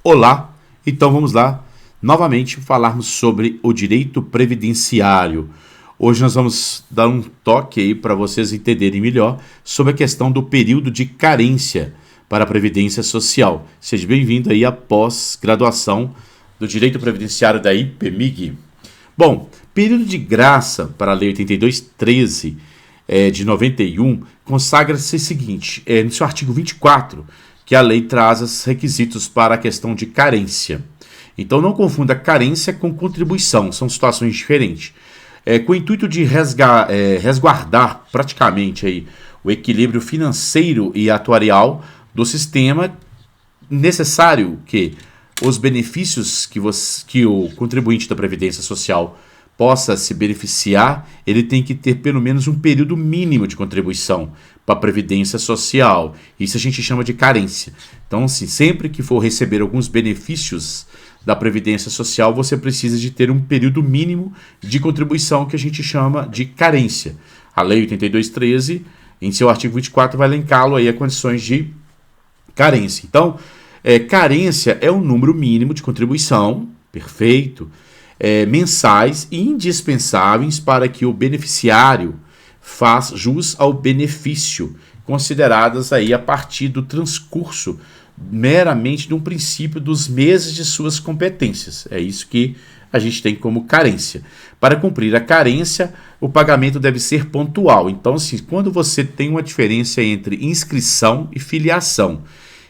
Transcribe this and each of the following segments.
Olá, então vamos lá novamente falarmos sobre o direito previdenciário. Hoje nós vamos dar um toque aí para vocês entenderem melhor sobre a questão do período de carência para a Previdência Social. Seja bem-vindo aí à pós-graduação do Direito Previdenciário da IPEMIG. Bom, período de graça para a Lei 8213 de 91 consagra-se o seguinte, no seu artigo 24, que a lei traz os requisitos para a questão de carência. Então não confunda carência com contribuição, são situações diferentes. Com o intuito de resguardar praticamente aí o equilíbrio financeiro e atuarial do sistema, necessário que os benefícios que o contribuinte da Previdência Social possa se beneficiar, ele tem que ter pelo menos um período mínimo de contribuição para a Previdência Social. Isso a gente chama de carência. Então, assim, sempre que for receber alguns benefícios da Previdência Social, você precisa de ter um período mínimo de contribuição que a gente chama de carência. A Lei 8213, em seu artigo 24, vai elencá-lo aí a condições de carência. Então, carência é um número mínimo de contribuição, perfeito, mensais e indispensáveis para que o beneficiário faça jus ao benefício, consideradas aí a partir do transcurso meramente de um princípio dos meses de suas competências. É isso que a gente tem como carência. Para cumprir a carência, o pagamento deve ser pontual. Então, assim, quando você tem uma diferença entre inscrição e filiação,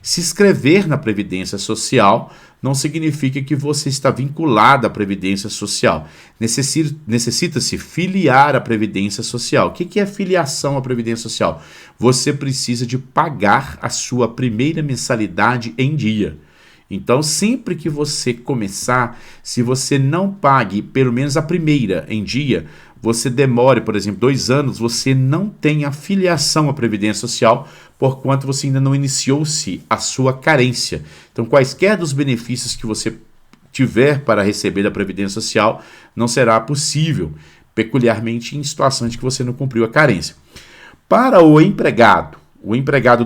se inscrever na Previdência Social não significa que você está vinculado à Previdência Social. Necessita-se filiar à Previdência Social. O que é filiação à Previdência Social? Você precisa de pagar a sua primeira mensalidade em dia. Então, sempre que você começar, se você não pague pelo menos a primeira em dia, você demore, por exemplo, 2 anos, você não tem a filiação à Previdência Social, porquanto você ainda não iniciou-se a sua carência. Então, quaisquer dos benefícios que você tiver para receber da Previdência Social, não será possível, peculiarmente em situações que você não cumpriu a carência. Para o empregado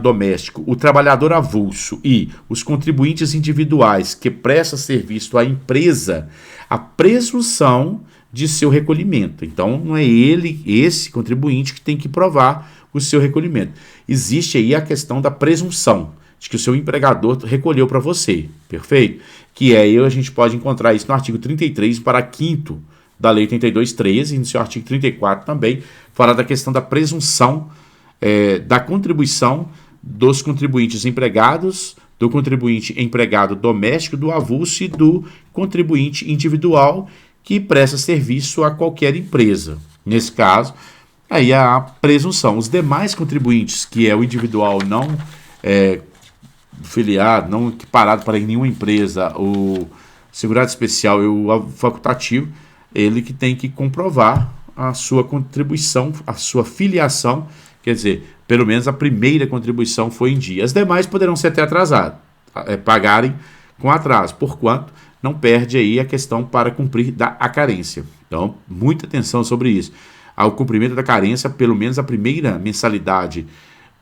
doméstico, o trabalhador avulso e os contribuintes individuais que prestam serviço à empresa, a presunção de seu recolhimento. Então, não é esse contribuinte que tem que provar o seu recolhimento. Existe aí a questão da presunção de que o seu empregador recolheu para você, perfeito? Que aí a gente pode encontrar isso no artigo 33, parágrafo 5º da Lei 8213, e no seu artigo 34 também, fala da questão da presunção da contribuição dos contribuintes empregados, do contribuinte empregado doméstico, do avulso e do contribuinte individual que presta serviço a qualquer empresa. Nesse caso, aí a presunção. Os demais contribuintes, que é o individual não filiado, não equiparado para nenhuma empresa, o segurado especial e o facultativo, ele que tem que comprovar a sua contribuição, a sua filiação, quer dizer, pelo menos a primeira contribuição foi em dia. As demais poderão ser até atrasadas, pagarem com atraso, porquanto não perde aí a questão para cumprir a carência. Então, muita atenção sobre isso. Ao cumprimento da carência, pelo menos a primeira mensalidade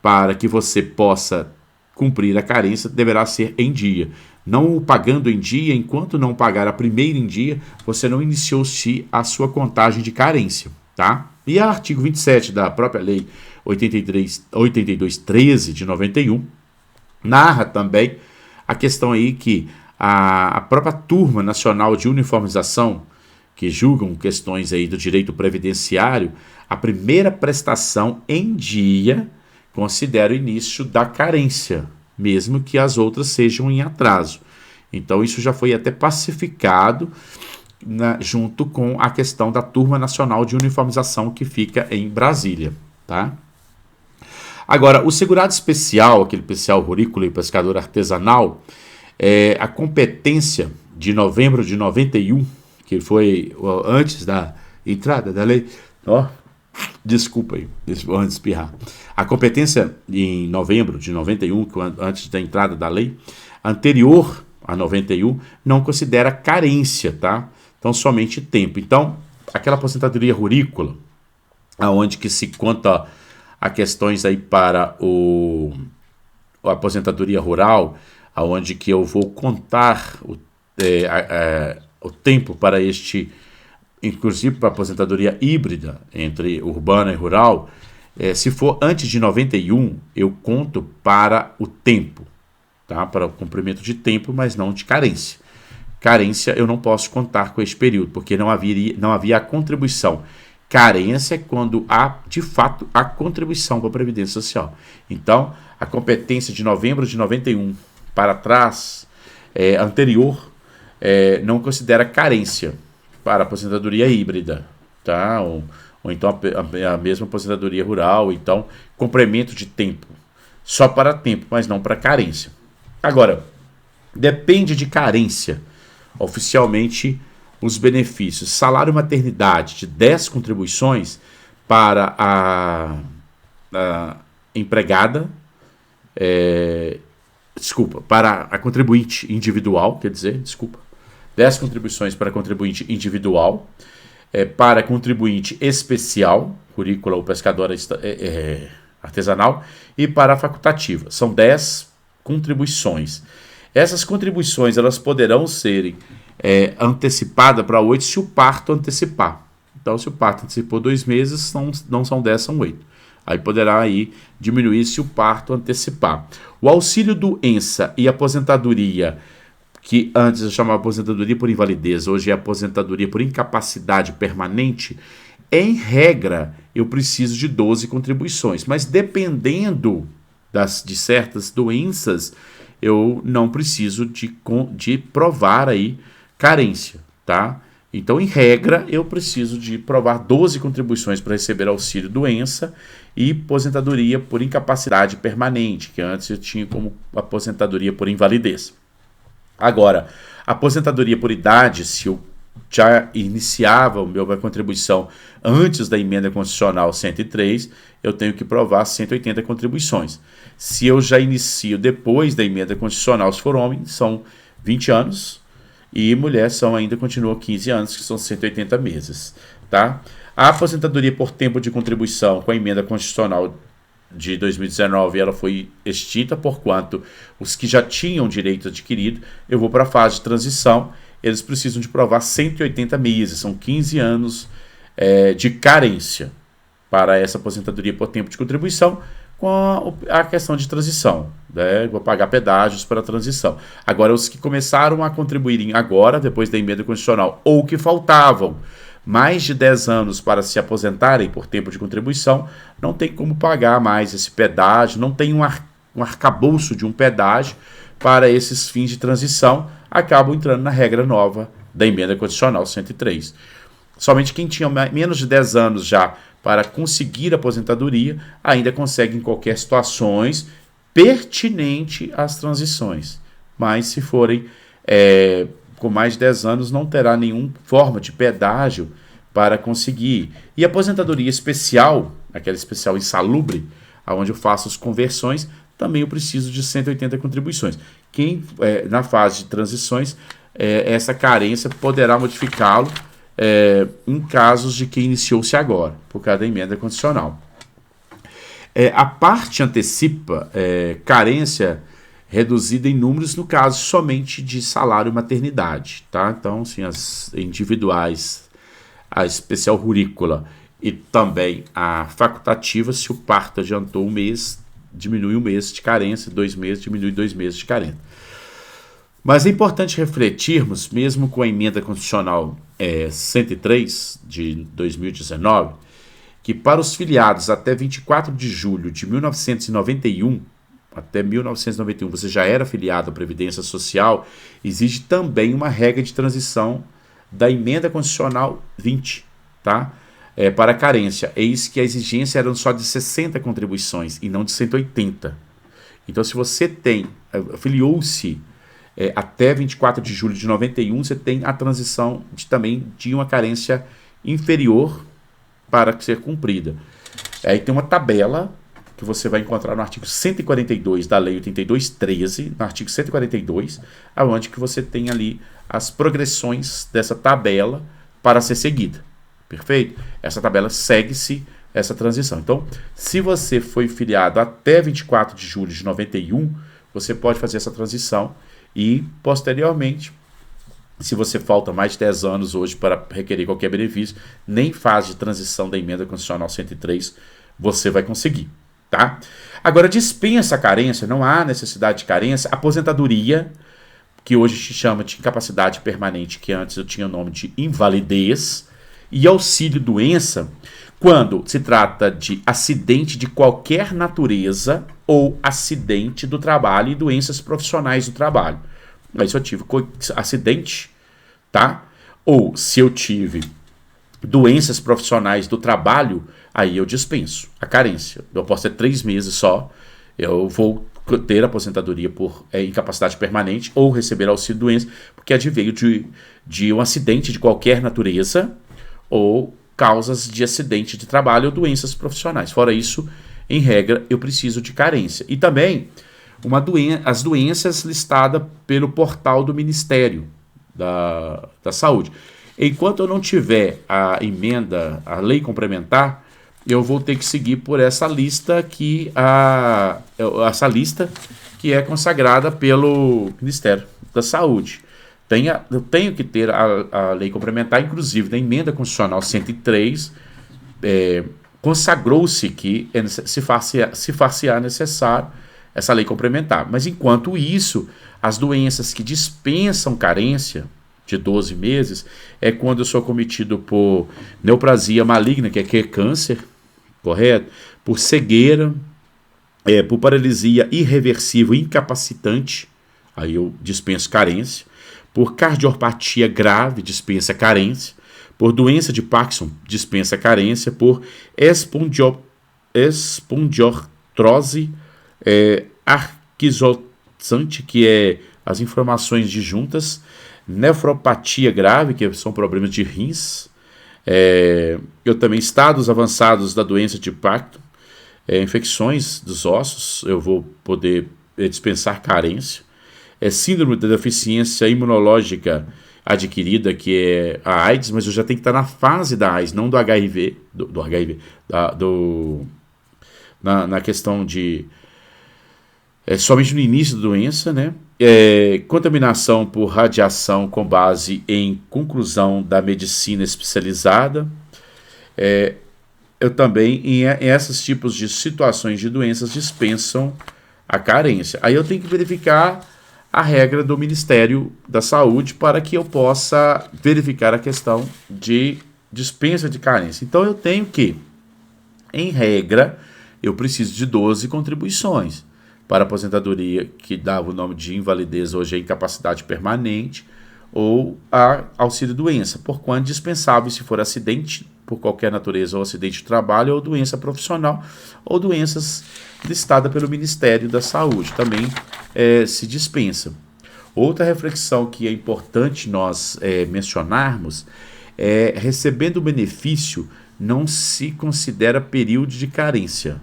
para que você possa cumprir a carência deverá ser em dia. Não pagando em dia, enquanto não pagar a primeira em dia, você não iniciou-se a sua contagem de carência, tá? E o artigo 27 da própria Lei 8213 de 91 narra também a questão aí que a própria Turma Nacional de Uniformização, que julgam questões aí do direito previdenciário, a primeira prestação em dia considera o início da carência, mesmo que as outras sejam em atraso. Então isso já foi até pacificado junto com a questão da Turma Nacional de Uniformização que fica em Brasília, tá? Agora, o segurado especial, aquele especial rurícola e pescador artesanal, a competência de novembro de 91, que foi antes da entrada da lei, desculpa aí, antes de espirrar. A competência em novembro de 91, antes da entrada da lei, anterior a 91, não considera carência, tá? Então, somente tempo. Então, aquela aposentadoria rurícola, aonde que se conta a questões aí para a aposentadoria rural, onde que eu vou contar o tempo para inclusive para a aposentadoria híbrida entre urbana e rural. Se for antes de 91, eu conto para o tempo, tá? Para o comprimento de tempo, mas não de carência. Carência eu não posso contar com esse período, porque não havia a contribuição. Carência é quando há, de fato, a contribuição para a Previdência Social. Então, a competência de novembro de 91 para trás, anterior, não considera carência para a aposentadoria híbrida, tá? Ou então a mesma aposentadoria rural, então complemento de tempo, só para tempo, mas não para carência. Agora, depende de carência, oficialmente, os benefícios. Salário maternidade de 10 contribuições para a empregada, para a contribuinte individual, 10 contribuições para contribuinte individual, para contribuinte especial, currícula ou pescadora artesanal, e para a facultativa. São 10 contribuições. Essas contribuições elas poderão ser antecipadas para 8 se o parto antecipar. Então, se o parto antecipou 2 meses, não são 10, são 8. Aí poderá diminuir se o parto antecipar. O auxílio doença e aposentadoria, que antes eu chamava aposentadoria por invalidez, hoje é aposentadoria por incapacidade permanente, em regra eu preciso de 12 contribuições, mas dependendo de certas doenças, eu não preciso de provar carência, tá? Então, em regra, eu preciso de provar 12 contribuições para receber auxílio doença e aposentadoria por incapacidade permanente, que antes eu tinha como aposentadoria por invalidez. Agora, aposentadoria por idade, se eu já iniciava minha contribuição antes da emenda constitucional 103, eu tenho que provar 180 contribuições. Se eu já inicio depois da emenda constitucional, se for homem, são 20 anos, e mulher continuam 15 anos, que são 180 meses. Tá? A aposentadoria por tempo de contribuição com a emenda constitucional de 2019, ela foi extinta, porquanto os que já tinham direito adquirido, eu vou para a fase de transição, eles precisam de provar 180 meses, são 15 anos de carência para essa aposentadoria por tempo de contribuição, com a questão de transição, né? Vou pagar pedágios para a transição. Agora, os que começaram a contribuírem agora, depois da emenda constitucional, ou que faltavam mais de 10 anos para se aposentarem por tempo de contribuição, não tem como pagar mais esse pedágio, não tem um arcabouço de um pedágio para esses fins de transição, acabam entrando na regra nova da emenda constitucional 103. Somente quem tinha menos de 10 anos já para conseguir aposentadoria ainda consegue em qualquer situações pertinente às transições. Mas se forem com mais de 10 anos, não terá nenhuma forma de pedágio para conseguir. E aposentadoria especial, aquela especial insalubre, onde eu faço as conversões, também eu preciso de 180 contribuições. Quem, na fase de transições, essa carência poderá modificá-lo em casos de quem iniciou-se agora, por causa da emenda constitucional. A parte antecipa carência reduzida em números no caso somente de salário e maternidade, tá? Então, assim, as individuais, a especial rurícola e também a facultativa, se o parto adiantou um mês, diminui um mês de carência, 2 meses, diminui 2 meses de carência. Mas é importante refletirmos, mesmo com a emenda constitucional 103 de 2019, que para os filiados até 24 de julho de 1991, até 1991 você já era filiado à Previdência Social, existe também uma regra de transição da emenda constitucional 20, tá? Para carência. Eis que a exigência era só de 60 contribuições e não de 180. Então, se você filiou-se até 24 de julho de 91, você tem a transição também de uma carência inferior para ser cumprida. Aí tem uma tabela que você vai encontrar no artigo 142 da Lei 82.13, no artigo 142, onde que você tem ali as progressões dessa tabela para ser seguida. Perfeito? Essa tabela segue-se essa transição. Então, se você foi filiado até 24 de julho de 91, você pode fazer essa transição e, posteriormente, se você falta mais de 10 anos hoje para requerer qualquer benefício, nem fase de transição da emenda constitucional 103 você vai conseguir, tá? Agora, dispensa a carência, não há necessidade de carência, aposentadoria, que hoje se chama de incapacidade permanente, que antes eu tinha o nome de invalidez, e auxílio-doença, quando se trata de acidente de qualquer natureza ou acidente do trabalho e doenças profissionais do trabalho. Mas se eu tive acidente, tá? Ou se eu tive doenças profissionais do trabalho, aí eu dispenso a carência. Eu posso ter 3 meses só, eu vou ter aposentadoria por incapacidade permanente ou receber auxílio-doença, porque adveio de um acidente de qualquer natureza ou causas de acidente de trabalho ou doenças profissionais. Fora isso, em regra, eu preciso de carência. E também as doenças listadas pelo portal do Ministério da Saúde. Enquanto eu não tiver a emenda, a lei complementar, eu vou ter que seguir por essa lista que é consagrada pelo Ministério da Saúde. Eu tenho que ter a lei complementar, inclusive na emenda constitucional 103, consagrou-se que se far necessário essa lei complementar. Mas enquanto isso, as doenças que dispensam carência de 12 meses é quando eu sou acometido por neoplasia maligna, que é câncer, correto? Por cegueira, por paralisia irreversível incapacitante, aí eu dispenso carência. Por cardiopatia grave, dispensa carência. Por doença de Parkinson, dispensa carência. Por espondiartrose arquizotzante, que é as inflamações de juntas. Nefropatia grave, que são problemas de rins. Eu também, estados avançados da doença de Parkinson, infecções dos ossos, eu vou poder dispensar carência. Síndrome da deficiência imunológica adquirida, que é a AIDS, mas eu já tenho que estar na fase da AIDS, não do HIV, na questão de somente no início da doença, né? Contaminação por radiação com base em conclusão da medicina especializada. Eu também, em esses tipos de situações de doenças, dispensam a carência. Aí eu tenho que verificar a regra do Ministério da Saúde para que eu possa verificar a questão de dispensa de carência. Então eu tenho que, em regra, eu preciso de 12 contribuições para a aposentadoria, que dava o nome de invalidez, hoje é incapacidade permanente, ou a auxílio-doença, porquanto dispensável se for acidente por qualquer natureza, ou acidente de trabalho, ou doença profissional, ou doenças listadas pelo Ministério da Saúde, também se dispensa. Outra reflexão que é importante nós mencionarmos é: recebendo o benefício, não se considera período de carência,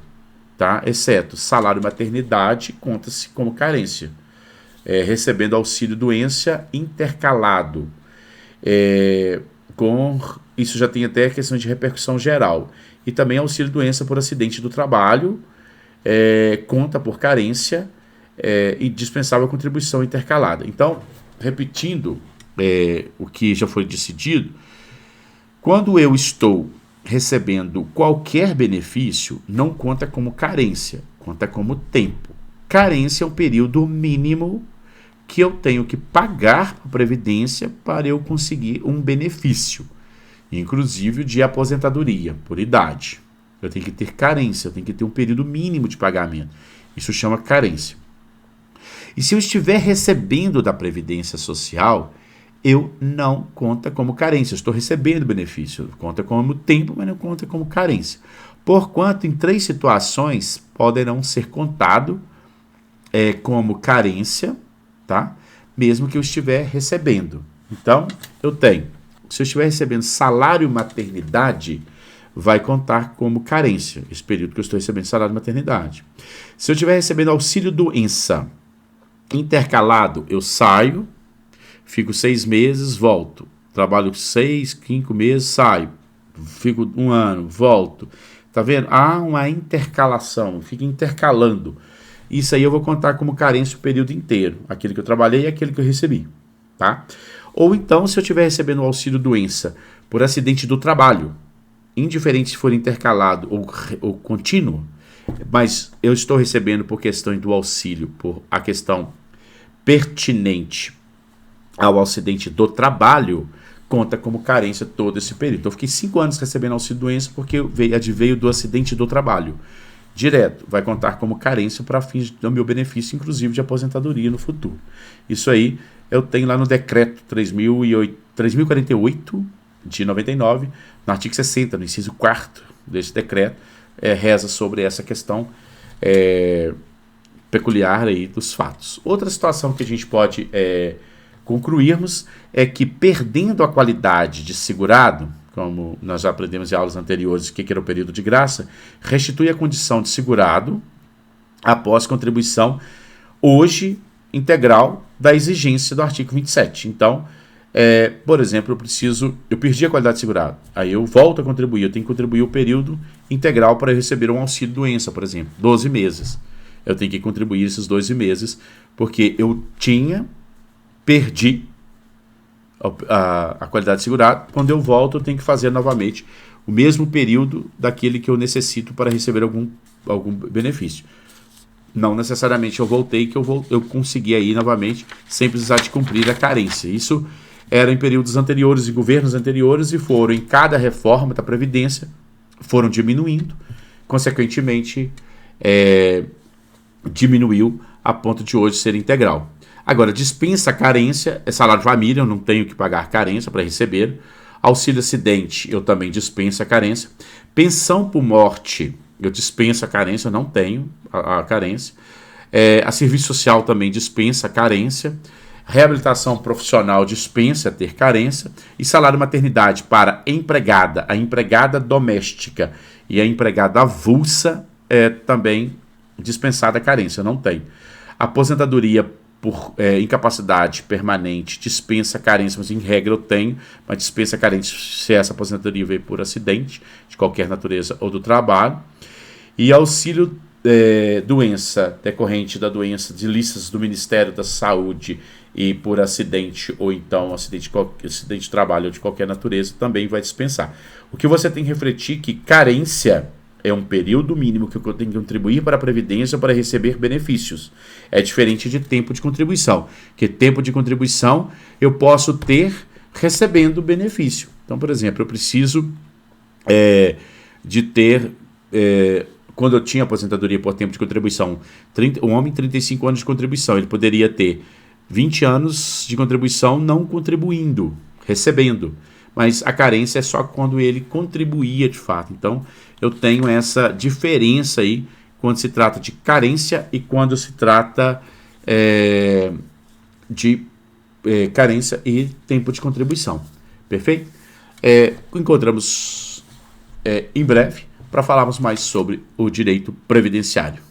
tá? Exceto salário maternidade, conta-se como carência. Recebendo auxílio-doença intercalado. Isso já tem até a questão de repercussão geral. E também auxílio-doença por acidente do trabalho, conta por carência, e dispensável contribuição intercalada. Então, repetindo o que já foi decidido, quando eu estou recebendo qualquer benefício, não conta como carência, conta como tempo. Carência é um período mínimo que eu tenho que pagar para a Previdência para eu conseguir um benefício, inclusive de aposentadoria por idade. Eu tenho que ter carência, eu tenho que ter um período mínimo de pagamento. Isso chama carência. E se eu estiver recebendo da Previdência Social, eu não conta como carência. Eu estou recebendo benefício, conta como tempo, mas não conta como carência. Porquanto, em 3 situações, poderão ser contado como carência, tá? Mesmo que eu estiver recebendo. Então, se eu estiver recebendo salário maternidade, vai contar como carência, esse período que eu estou recebendo salário maternidade. Se eu estiver recebendo auxílio-doença intercalado, eu saio, fico 6 meses, volto. Trabalho 6, 5 meses, saio. Fico 1 ano, volto. Tá vendo? Há uma intercalação, fica intercalando. Isso aí eu vou contar como carência o período inteiro, aquele que eu trabalhei e aquele que eu recebi, tá? Ou então, se eu estiver recebendo o auxílio-doença por acidente do trabalho, indiferente se for intercalado ou contínuo, mas eu estou recebendo por questão do auxílio, por a questão pertinente ao acidente do trabalho, conta como carência todo esse período. Então, eu fiquei 5 anos recebendo auxílio-doença porque veio do acidente do trabalho. Direto, vai contar como carência para fins do meu benefício, inclusive de aposentadoria no futuro. Isso aí eu tenho lá no decreto 3048 de 99, no artigo 60, no inciso 4º desse decreto, reza sobre essa questão peculiar aí dos fatos. Outra situação que a gente pode concluirmos é que, perdendo a qualidade de segurado, como nós já aprendemos em aulas anteriores, o que era o período de graça, restitui a condição de segurado após contribuição, hoje, integral da exigência do artigo 27. Então, por exemplo, eu perdi a qualidade de segurado, aí eu volto a contribuir, eu tenho que contribuir o período integral para receber um auxílio-doença, por exemplo, 12 meses. Eu tenho que contribuir esses 12 meses, porque eu perdi a qualidade de segurado. Quando eu volto, eu tenho que fazer novamente o mesmo período daquele que eu necessito para receber algum benefício. Não necessariamente eu voltei que eu consegui aí novamente sem precisar de cumprir a carência. Isso era em períodos anteriores, em governos anteriores, e foram em cada reforma da Previdência, foram diminuindo, consequentemente diminuiu a ponto de hoje ser integral. Agora, dispensa carência, é salário de família, eu não tenho que pagar carência para receber. Auxílio acidente, eu também dispenso a carência. Pensão por morte, eu dispenso a carência, eu não tenho a carência. A serviço social também dispensa a carência. Reabilitação profissional dispensa ter carência. E salário maternidade para empregada, a empregada doméstica e a empregada avulsa também dispensada a carência, eu não tenho. Aposentadoria por incapacidade permanente dispensa carência, mas em regra eu tenho, mas dispensa carência se essa aposentadoria veio por acidente, de qualquer natureza ou do trabalho. E auxílio doença decorrente da doença de listas do Ministério da Saúde e por acidente ou então acidente de trabalho ou de qualquer natureza também vai dispensar. O que você tem que refletir é que carência é um período mínimo que eu tenho que contribuir para a Previdência para receber benefícios. É diferente de tempo de contribuição, que tempo de contribuição eu posso ter recebendo benefício. Então, por exemplo, eu preciso de ter, quando eu tinha aposentadoria por tempo de contribuição, um homem 35 anos de contribuição, ele poderia ter 20 anos de contribuição não contribuindo, recebendo. Mas a carência é só quando ele contribuía de fato. Então, eu tenho essa diferença aí quando se trata de carência e quando se trata de carência e tempo de contribuição. Perfeito? Encontramos em breve para falarmos mais sobre o direito previdenciário.